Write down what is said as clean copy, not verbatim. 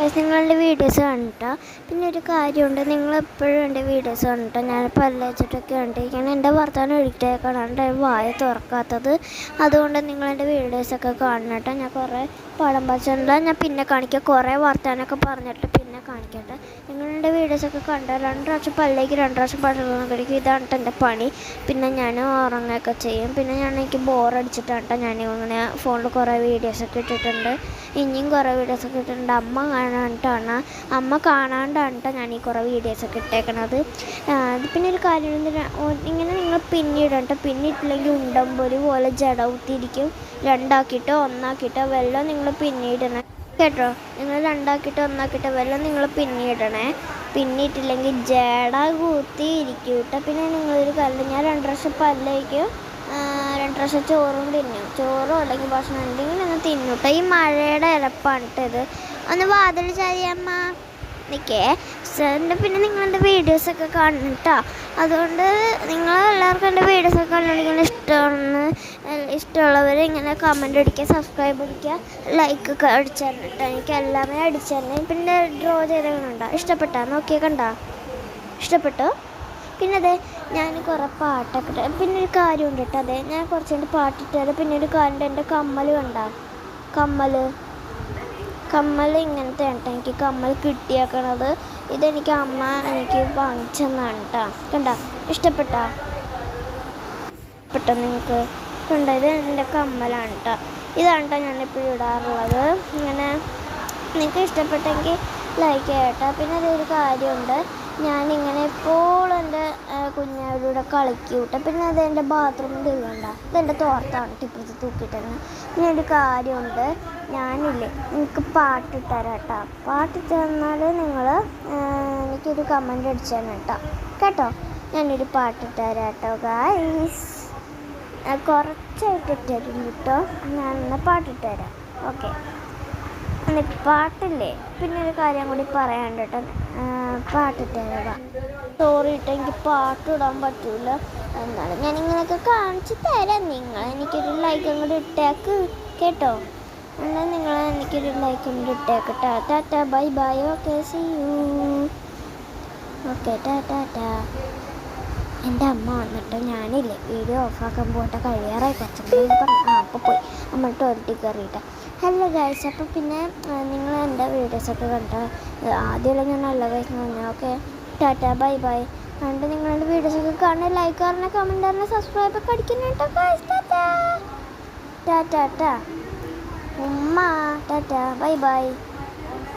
Guys, നിങ്ങളുടെ videos കണ്ടിട്ടോ. പിന്നെ ഒരു കാര്യമുണ്ട്, നിങ്ങളെപ്പോഴും എൻ്റെ വീഡിയോസ് കണ്ടിട്ടോ. ഞാൻ പല്ലേച്ചിട്ടൊക്കെ കണ്ടിരിക്കണം. എൻ്റെ വർത്താനം എഡിറ്റായിക്കാണ് എൻ്റെ വായ തുറക്കാത്തത്. അതുകൊണ്ട് നിങ്ങളെൻ്റെ വീഡിയോസൊക്കെ കാണണം കേട്ടോ. ഞാൻ കുറേ പടം വരച്ചിട്ടുണ്ട്. ഞാൻ പിന്നെ കാണിക്കാം. കുറേ വർത്താനമൊക്കെ പറഞ്ഞിട്ട് പിന്നെ കാണിക്കട്ടെ. നിങ്ങളെൻ്റെ വീഡിയോസൊക്കെ കണ്ടാൽ 2 പ്രാവശ്യം പല്ലേക്ക് 2 പ്രാവശ്യം പല്ലുകൾ കഴിക്കും. ഇതാണ് കേട്ടോ എൻ്റെ പണി. പിന്നെ ഞാൻ ഉറങ്ങുകയൊക്കെ ചെയ്യും. പിന്നെ എനിക്ക് ബോറടിച്ചിട്ടാണ് കേട്ടോ ഞാൻ ഇങ്ങനെ ഫോണിൽ കുറേ വീഡിയോസൊക്കെ ഇട്ടിട്ടുണ്ട്. ഇനിയും കുറേ വീഡിയോസൊക്കെ ഇട്ടിട്ടുണ്ട്. അമ്മ കാണാണ്ടാണ് കേട്ടോ ഞാൻ ഈ കുറേ വീഡിയോസൊക്കെ ഇട്ടേക്കണത്. പിന്നെ ഒരു കാര്യം, ഇങ്ങനെ നിങ്ങൾ പിന്നിടണം കേട്ടോ. പിന്നിട്ടില്ലെങ്കിൽ ഉണ്ടമ്പൊരു പോലെ ജടവുത്തിരിക്കും. 2 ആക്കിയിട്ടോ 1 ആക്കിയിട്ടോ വെള്ളം നിങ്ങൾ പിന്നിടണം കേട്ടോ. നിങ്ങൾ 2 ആക്കിയിട്ടോ 1 ആക്കിയിട്ടോ വെള്ളം നിങ്ങൾ പിന്നിടണേ. പിന്നിട്ടില്ലെങ്കിൽ ജട കൂത്തി ഇരിക്കും കേട്ടോ. പിന്നെ നിങ്ങളൊരു കാര്യം, ഞാൻ 2 പ്രാവശ്യം പല്ലേക്കും 2 പ്രാവശ്യം ചോറും തിന്നും. ചോറോ അല്ലെങ്കിൽ ഭക്ഷണം ഉണ്ടെങ്കിൽ ഒന്ന് തിന്നുട്ടോ. ഈ മഴയുടെ ഇരപ്പാണ് കേട്ടോ ഇത്. ഒന്ന് വാതിൽ ചാരിയമ്മ നിൽക്കേ. പിന്നെ നിങ്ങളെൻ്റെ വീഡിയോസൊക്കെ കാണണം കേട്ടോ. അതുകൊണ്ട് നിങ്ങളെല്ലാവർക്കും എൻ്റെ വീഡിയോസൊക്കെ കാണണമെങ്കിൽ ഇഷ്ടമുള്ളവർ ഇങ്ങനെ കമൻറ്റ് അടിക്കുക, സബ്സ്ക്രൈബ് അടിക്കുക, ലൈക്കൊക്കെ അടിച്ചു തരണം കേട്ടോ. എനിക്ക് എല്ലാമേ അടിച്ചു തരണം. പിന്നെ ഡ്രോ ചെയ്തേക്കണുണ്ടോ? ഇഷ്ടപ്പെട്ടോ? നോക്കിയേ കണ്ടോ? ഇഷ്ടപ്പെട്ടോ? പിന്നെ അതെ, ഞാൻ കുറേ പാട്ടൊക്കെ ഇട്ട്. പിന്നെ ഒരു കാര്യമുണ്ട് കേട്ടോ. അതെ, ഞാൻ കുറച്ചുകൊണ്ട് പാട്ടിട്ടത്. പിന്നെ ഒരു കാര്യമുണ്ട്, എൻ്റെ കമ്മൽ കണ്ടോ? കമ്മൽ ഇങ്ങനത്തെ കേട്ടോ. എനിക്ക് കമ്മൽ കിട്ടിയേക്കണത്. ഇതെനിക്ക് അമ്മ വാങ്ങിച്ചു തന്നാണ് കേട്ടോ. കണ്ടോ? ഇഷ്ടപ്പെട്ടോ നിങ്ങൾക്ക്? കണ്ടോ? ഇത് എൻ്റെ കമ്മലാണ് കേട്ടോ. ഇതാണ് കേട്ടോ ഞാനിപ്പോഴും ഇടാറുള്ളത്. ഇങ്ങനെ നിങ്ങൾക്ക് ഇഷ്ടപ്പെട്ടെങ്കിൽ ലൈക്ക് ചെയ്യട്ടോ. പിന്നെ അതൊരു കാര്യമുണ്ട്, ഞാനിങ്ങനെ എപ്പോഴും എൻ്റെ കുഞ്ഞാവിടെ കളിക്കും കേട്ടോ. പിന്നെ അത് എൻ്റെ ബാത്റൂമിൻ്റെ ഇതുണ്ട, ഇതെൻ്റെ തോർത്താണ് ഇപ്പുറത്ത് തൂക്കിയിട്ടന്നെ. പിന്നെ ഒരു കാര്യമുണ്ട്, ഞാനില്ലേ നിങ്ങൾക്ക് പാട്ടിട്ട് തരാം കേട്ടോ. പാട്ടിട്ട് തന്നാൽ നിങ്ങൾ എനിക്കൊരു കമൻറ്റ് അടിച്ചു തരണം കേട്ടോ. ഞാനൊരു പാട്ടിട്ട് തരാം കേട്ടോ ഗായ്സ്. കുറച്ചായിട്ട് ഇട്ടുതരും കേട്ടോ. ഞാൻ എന്നാൽ പാട്ടിട്ട് തരാം. ഓക്കെ, പാട്ടില്ലേ. പിന്നെ ഒരു കാര്യം കൂടി പറയാണ്ട് കേട്ടോ. പാട്ടിട്ട് തരാം. സോറി കേട്ടോ, എനിക്ക് പാട്ടിടാൻ പറ്റൂല. എന്നാലും ഞാനിങ്ങനെയൊക്കെ കാണിച്ചു തരാം. നിങ്ങൾ എനിക്കൊരു ലൈക്കും കൂടി ഇട്ടേക്ക് കേട്ടോ. എന്നാൽ നിങ്ങൾ എനിക്കൊരു ലൈക്കും കൂടി ഇട്ടേക്കട്ടോ. Tata, bye bye. Okay, see you. Okay, tata. എൻ്റെ അമ്മ വന്നിട്ട് ഞാനില്ലേ വീഡിയോ ഓഫാക്കാൻ പോയിട്ട് കഴിയാറായി കുറച്ചുകൂടി പറഞ്ഞു. അപ്പോൾ പോയി നമ്മൾ ടോയ്ലറ്റിൽ കയറിയിട്ട്. ഹലോ ഗൈസ്, അപ്പോൾ പിന്നെ നിങ്ങൾ എൻ്റെ വീഡിയോസൊക്കെ കണ്ടോ. ആദ്യമല്ല ഞാൻ നല്ല ഗൈസ് എന്ന് പറഞ്ഞാൽ. Okay, Tata, bye by. കണ്ട് നിങ്ങളുടെ വീഡിയോസൊക്കെ കാണാൻ ലൈക്ക് പറഞ്ഞ കമൻറ്റ് പറഞ്ഞ സബ്സ്ക്രൈബൊക്കെ അടിക്കുന്നുണ്ടോ ഗൈസ്. ടാറ്റാ ഉമ്മ. Tata, bye by.